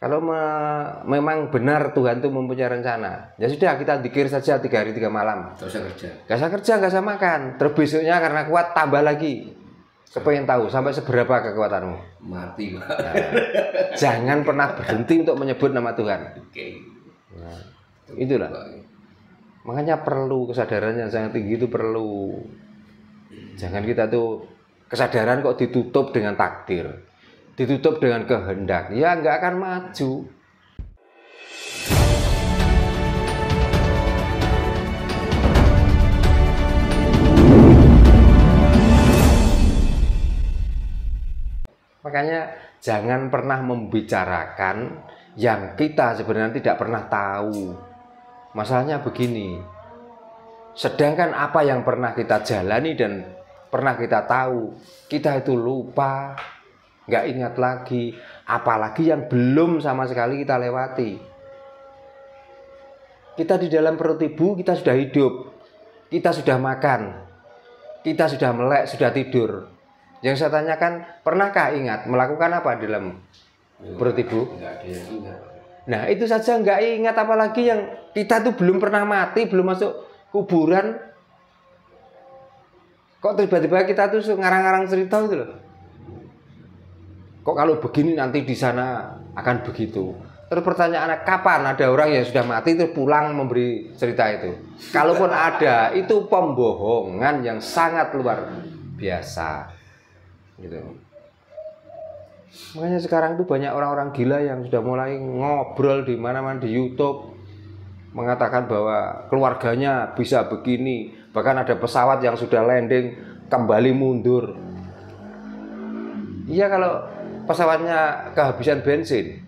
Kalau memang benar Tuhan itu mempunyai rencana, ya sudah kita zikir saja 3 hari 3 malam. Gak usah kerja. Gak usah kerja, gak usah makan. Terus besoknya karena kuat tambah lagi. Kepengen tahu sampai seberapa kekuatanmu? Mati, Pak. Nah, jangan pernah berhenti untuk menyebut nama Tuhan. Oke. Nah, itulah. Makanya perlu kesadaran yang sangat tinggi, itu perlu. Jangan kita tuh kesadaran kok ditutup dengan takdir, ditutup dengan kehendak, ya nggak akan maju. Makanya jangan pernah membicarakan yang kita sebenarnya tidak pernah tahu. Masalahnya begini, sedangkan apa yang pernah kita jalani dan pernah kita tahu, kita itu lupa, nggak ingat lagi, apalagi yang belum sama sekali kita lewati. Kita di dalam perut ibu, kita sudah hidup, kita sudah makan, kita sudah melek, sudah tidur. Yang saya tanyakan, pernahkah ingat melakukan apa di dalam perut ibu? Nggak ada yang ingat. Nah itu saja nggak ingat, apalagi yang kita tuh belum pernah mati, belum masuk kuburan. Kok tiba-tiba kita tuh ngarang-ngarang cerita itu loh. Kok kalau begini nanti di sana akan begitu. Terus pertanyaannya, kapan ada orang yang sudah mati terus pulang memberi cerita itu? Kalaupun ada, itu pembohongan yang sangat luar biasa. Gitu. Makanya sekarang tuh banyak orang-orang gila yang sudah mulai ngobrol di mana-mana di YouTube, mengatakan bahwa keluarganya bisa begini, bahkan ada pesawat yang sudah landing kembali mundur. Iya kalau pesawatnya kehabisan bensin.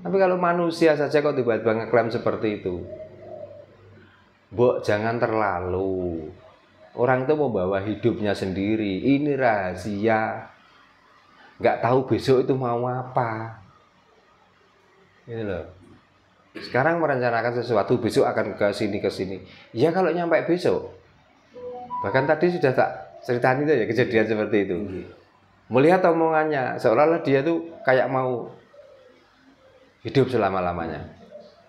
Tapi kalau manusia saja kok tiba-tiba ngeklaim seperti itu. Mbok jangan terlalu. Orang itu membawa hidupnya sendiri. Ini rahasia. Nggak tahu besok itu mau apa. Ini loh. Sekarang merencanakan sesuatu, besok akan ke sini. Ya kalau nyampe besok. Bahkan tadi sudah tak ceritain itu ya, kejadian seperti itu. Melihat omongannya, seolah-olah dia tuh kayak mau hidup selama-lamanya.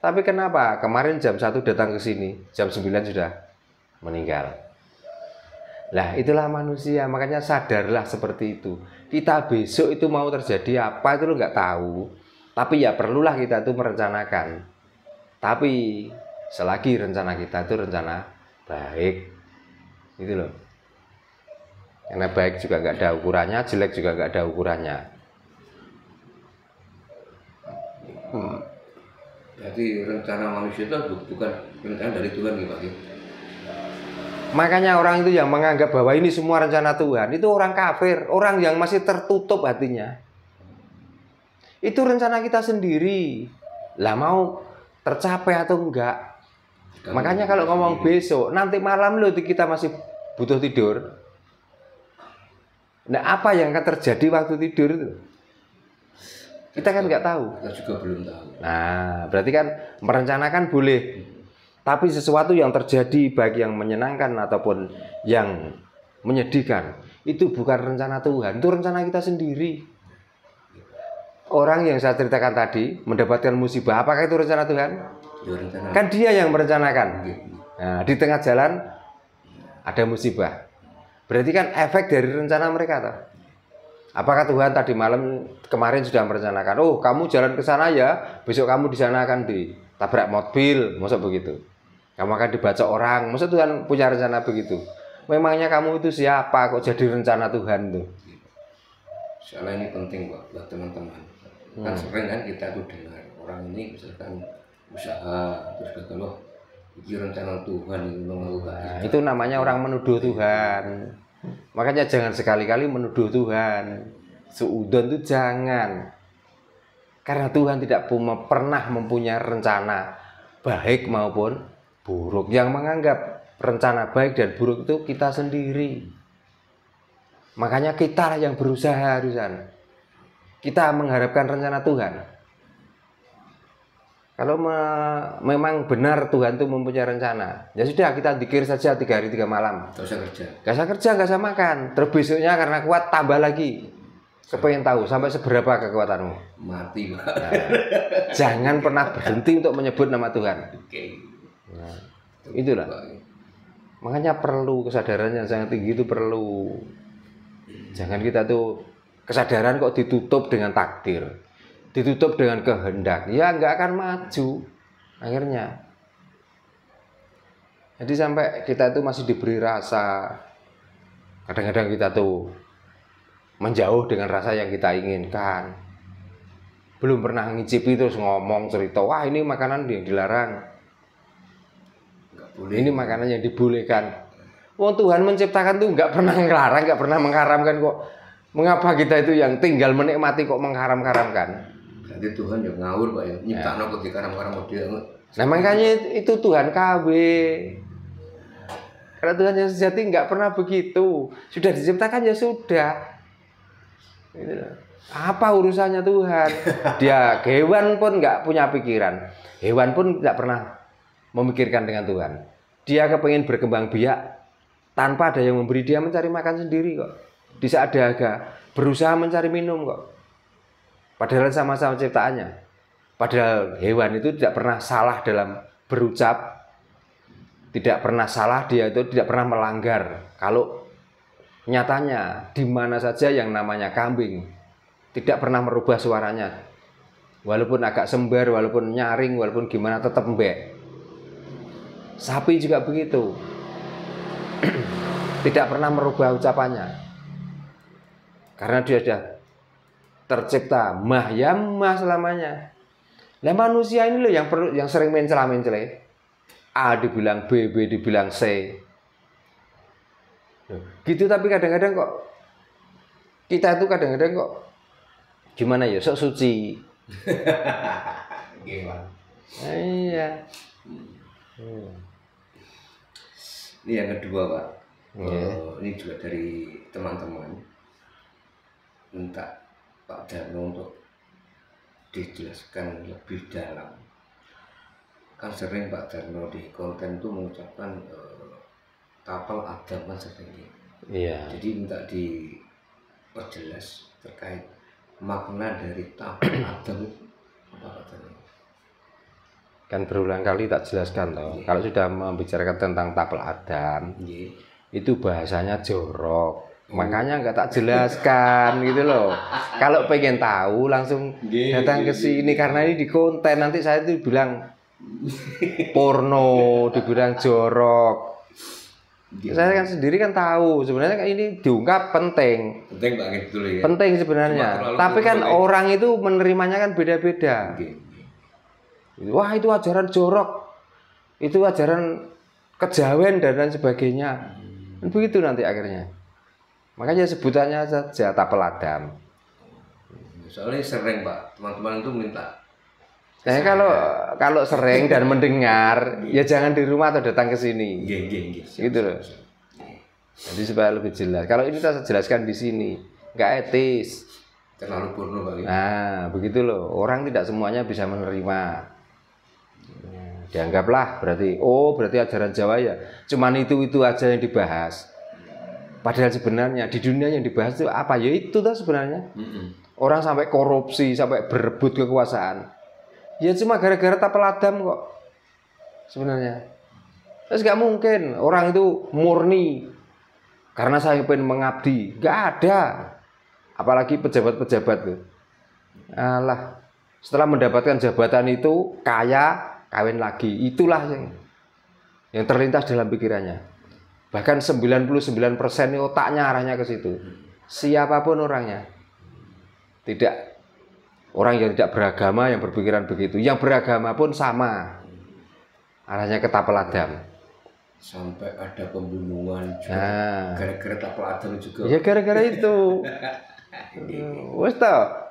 Tapi kenapa? Kemarin jam 1 datang ke sini, jam 9 sudah meninggal. Lah itulah manusia, makanya sadarlah seperti itu. Kita besok itu mau terjadi apa itu lo nggak tahu. Tapi ya perlulah kita itu merencanakan. Tapi selagi rencana kita itu rencana baik, gitu loh. Karena baik juga nggak ada ukurannya, jelek juga nggak ada ukurannya. Berarti rencana manusia itu bukan rencana dari Tuhan nih Pak. Makanya orang itu yang menganggap bahwa ini semua rencana Tuhan, itu orang kafir, orang yang masih tertutup hatinya. Itu rencana kita sendiri. Lah mau tercapai atau enggak? Makanya kalau ngomong besok, nanti malam loh kita masih butuh tidur. Nah apa yang akan terjadi waktu tidur itu? Kita kan nggak tahu. Kita juga belum tahu. Nah berarti kan merencanakan boleh. Tapi sesuatu yang terjadi baik yang menyenangkan ataupun yang menyedihkan, itu bukan rencana Tuhan, itu rencana kita sendiri. Orang yang saya ceritakan tadi mendapatkan musibah, apakah itu rencana Tuhan? Ya, rencana. Kan dia yang merencanakan. Nah, di tengah jalan ada musibah. Berarti kan efek dari rencana mereka toh. Apakah Tuhan tadi malam kemarin sudah merencanakan, oh kamu jalan ke sana ya, besok kamu di sana akan ditabrak mobil, maksud begitu? Kamu akan dibaca orang, maksud Tuhan punya rencana begitu? Memangnya kamu itu siapa kok jadi rencana Tuhan tuh? Soalnya ini penting buat teman-teman. Kan sering kan kita tuh dengar orang ini misalkan usaha terus kata loh, ini rencana Tuhan itu melakukan. Nah, itu namanya orang menuduh Tuhan. Makanya jangan sekali-kali menuduh Tuhan. Suudon itu jangan. Karena Tuhan tidak pernah mempunyai rencana baik maupun buruk. Yang menganggap rencana baik dan buruk itu kita sendiri. Makanya kita yang berusaha harusan. Kita mengharapkan rencana Tuhan. Kalau memang benar Tuhan itu mempunyai rencana, ya sudah kita zikir saja 3 hari 3 malam. Gak usah kerja. Gak usah kerja, gak usah makan. Terus besoknya karena kuat tambah lagi. Kepengen tahu sampai seberapa kekuatanmu? Mati, Pak. Nah, jangan pernah berhenti untuk menyebut nama Tuhan. Oke. Nah, itulah. Makanya perlu kesadaran yang sangat tinggi, itu perlu. Jangan kita tuh kesadaran kok ditutup dengan takdir, ditutup dengan kehendak, ya nggak akan maju akhirnya. Jadi sampai kita itu masih diberi rasa, kadang-kadang kita tuh menjauh dengan rasa yang kita inginkan. Belum pernah ngicipi terus ngomong cerita, wah ini makanan yang dilarang, ini makanan yang dibolehkan. Wong Tuhan menciptakan tuh nggak pernah ngelarang, nggak pernah mengharamkan kok. Mengapa kita itu yang tinggal menikmati kok mengharam-haramkan? Berarti Tuhan yang ngawur, Pak, ya. Nyiptakno kok dikaram-karam model. Nah makanya itu Tuhan KB. Karena Tuhan yang sejati nggak pernah begitu. Sudah diciptakan ya sudah. Apa urusannya Tuhan? Dia hewan pun nggak punya pikiran. Hewan pun nggak pernah memikirkan dengan Tuhan. Dia kepengen berkembang biak tanpa ada yang memberi, dia mencari makan sendiri kok. Di saat dahaga berusaha mencari minum kok. Padahal sama-sama ciptaannya. Padahal hewan itu tidak pernah salah dalam berucap. Tidak pernah salah, dia itu tidak pernah melanggar. Kalau nyatanya di mana saja yang namanya kambing tidak pernah merubah suaranya, walaupun agak sembar, walaupun nyaring, walaupun gimana tetap mbek. Sapi juga begitu, tidak pernah merubah ucapannya, karena dia sudah tercipta mah ya mah selamanya. Lah manusia ini loh yang sering mencela-mencela. A dibilang B, B dibilang C. Gitu, tapi kadang-kadang kok kita itu kadang-kadang kok gimana ya, sok suci. Iya. Ini yang kedua, Pak. Ini juga dari teman-teman minta Pak Darno untuk dijelaskan lebih dalam. Kan sering Pak Darno di konten itu mengucapkan tapal Adam kan sering. Iya. Jadi minta diperjelas terkait makna dari tapal Adam apa katanya. Kan berulang kali tak jelaskan toh. Yeah. Kalau sudah membicarakan tentang tapal Adam, itu bahasanya jorok. Makanya nggak tak jelaskan gitu loh. Kalau pengen tahu langsung datang ke sini, karena ini di konten nanti saya itu bilang porno, dibilang jorok. Saya kan sendiri kan tahu sebenarnya ini diungkap penting banget dulu ya. Penting sebenarnya. Tapi kan orang itu menerimanya kan beda-beda. Wah itu ajaran jorok, itu ajaran kejawen dan lain sebagainya. Begitu nanti akhirnya. Makanya sebutannya saja tapel Adam. Soalnya sering Pak, teman-teman itu minta. Nah, kalau sering dan mendengar, ya jangan di rumah atau datang ke sini. Gitu loh. Jadi supaya lebih jelas. Kalau ini kita jelaskan di sini, nggak etis. Terlalu porno Pak. Nah, begitu loh. Orang tidak semuanya bisa menerima. Dianggaplah berarti ajaran Jawa ya cuman itu aja yang dibahas. Padahal sebenarnya di dunia yang dibahas itu apa? Ya itu tuh sebenarnya. Orang sampai korupsi, sampai berebut kekuasaan. Ya cuma gara-gara tapel Adam kok. Sebenarnya. Terus nggak mungkin orang itu murni karena saya pengen mengabdi. Nggak ada. Apalagi pejabat-pejabat tuh. Alah, setelah mendapatkan jabatan itu kaya, kawin lagi. Itulah yang terlintas dalam pikirannya. Bahkan 99% otaknya arahnya ke situ. Siapapun orangnya. Tidak orang yang tidak beragama yang berpikiran begitu. Yang beragama pun sama. Arahnya ke tapel Adam. Sampai ada pembunuhan juga. Gara-gara tapel Adam juga. Ya gara-gara itu. Wes toh.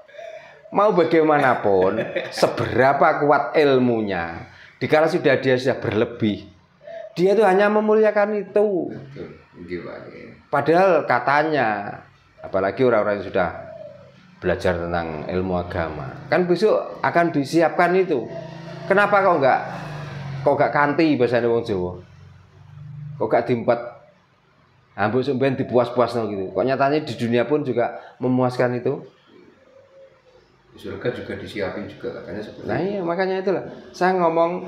Mau bagaimanapun, seberapa kuat ilmunya, dikala dia sudah berlebih, dia itu hanya memuliakan itu. Padahal katanya, apalagi orang-orang yang sudah belajar tentang ilmu agama, kan besok akan disiapkan itu. Kenapa kok enggak kanti bahasanya wong Jawa? Kok enggak diempet? Ambek sampean dipuas-puasno gitu. Kok nyatanya di dunia pun juga memuaskan itu. Surga juga disiapin juga katanya seperti Nah itu. iya makanya itulah saya ngomong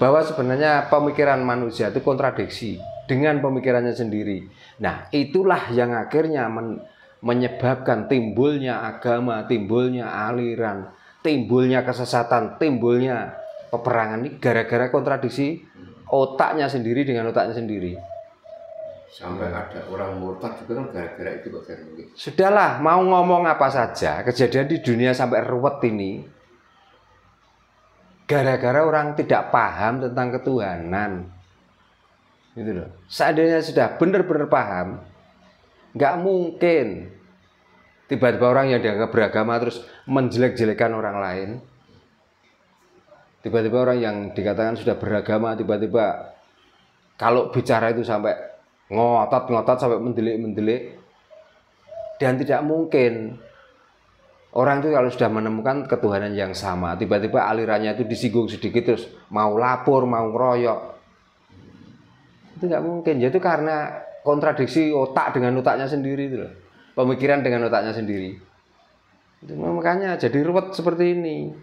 bahwa sebenarnya pemikiran manusia itu kontradiksi dengan pemikirannya sendiri. Nah itulah yang akhirnya menyebabkan timbulnya agama, timbulnya aliran, timbulnya kesesatan, timbulnya peperangan ini gara-gara kontradiksi otaknya sendiri dengan otaknya sendiri. Sampai ada orang murtad juga kan gara-gara itu Pak Ferdi. Sudahlah, mau ngomong apa saja, kejadian di dunia sampai ruwet ini gara-gara orang tidak paham tentang ketuhanan. Gitu loh. Seandainya sudah benar-benar paham, nggak mungkin tiba-tiba orang yang dianggap beragama terus menjelek-jelekan orang lain. Tiba-tiba orang yang dikatakan sudah beragama tiba-tiba kalau bicara itu sampai ngotot sampai mendelik. Dan tidak mungkin orang itu kalau sudah menemukan ketuhanan yang sama, tiba-tiba alirannya itu disinggung sedikit terus mau lapor, mau ngeroyok. Itu nggak mungkin. Jadi karena kontradiksi otak dengan otaknya sendiri itu loh. Pemikiran dengan otaknya sendiri. Itu makanya jadi ruwet seperti ini.